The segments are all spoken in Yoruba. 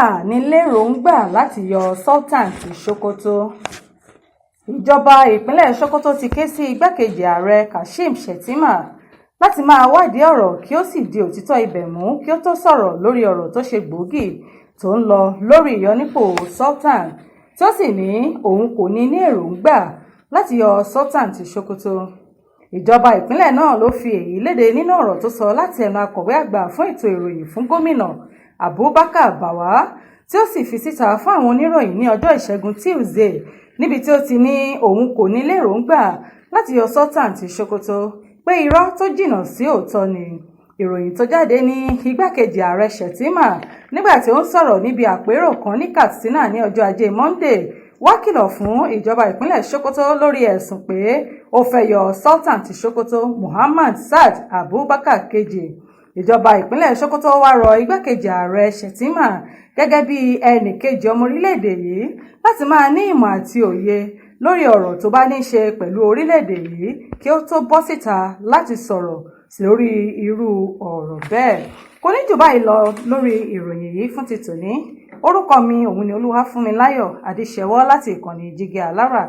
àní lérògbà láti yọ Sultan ti Sokoto. Ìjọba ìpínlẹ̀ Sokoto ti ké sí igbákejì ààrẹ Kashim Shettima láti máa wádìí ọ̀rọ̀ kí ó sì di òtítọ́ ibẹ̀ mú kí ó tó sọ̀rọ̀ lórí ọ̀rọ̀ tó ṣe gbòógì tó ń lọ lórí ìyọnípò Sultan, tí ó sì ní òun kò ní èròǹgbà láti yọ Sultan ti Sokoto. Ìjọba ìpínlẹ̀ náà ló fi èyí léde nínú ọ̀rọ̀ tó sọ láti ẹnu akọ̀wé àgbà fún ètò ìròyìn fún gómìnà Abubakar Bawa, tí ó sì fi síta fún àwọn oníròyìn ní ọjọ́ Ìṣẹ́gun Tuesday, níbi tí ó ti ní òun kò ní lérògbà láti yọ Sultan ti Sokoto, pé irọ́ tó jìnnà sí òótọ́ ni. Ìròyìn tó jáde ní igbákejì ààrẹ Shettima nígbà tí ó ń sọ̀rọ̀ níbi àpérò kan ní Katsina ní ọjọ́ Ajé Monday wá kìlọ̀ fún ìjọba ìpínlẹ̀ Sokoto lórí ẹ̀sùn pé ó fẹ́ yọ Sultan ti Sokoto Muhammad Saad Abubakar kejì. Ìjọba ìpínlẹ̀ Sokoto wá rọ igbákejì ààrẹ Shettima gẹ́gẹ́ bí ẹnì kejì ọmọ orílẹ̀-èdè yìí láti máa ní ìmọ̀ àti òye lórí ọ̀rọ̀ tó bá ní ṣe pẹ̀lú orílẹ̀-èdè yìí kí ó tó bọ́ síta láti sọ̀rọ̀ lórí irú ọ̀rọ̀ bẹ́ẹ̀. Kò ní jù báyìí lọ lórí ìròyìn yìí fún ti tòní. Orúkọ mi òun ni Olúwafúnmiláyọ̀ Adéṣẹwọ́ láti ìkànnì Jígí Alára.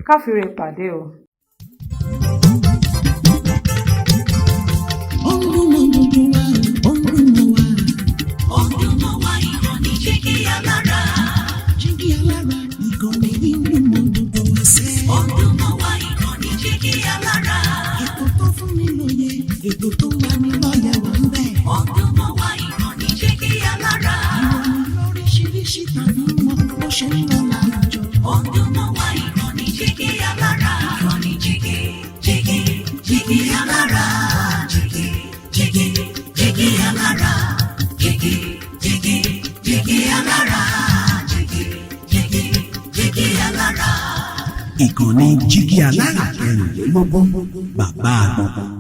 Káfíńre pàdé o. Ètò tó wà ní lọ́yẹ̀ wà ń bẹ̀. Ọdún mọ́ wá ìkànnì Jígí Alára. Ìròyìn lóríṣiríṣi tàbí mọ bó ṣe ń lọ láwùjọ. Ọdún mọ́ wá ìkànnì Jígí Alára. Ìkànnì Jígí Alára. Jígí Alára. Jígí Alára. Jígí Alára. Ìkànnì Jígí Alára ẹ̀rù lọ́gbọ́n bàbá àgbọ̀n.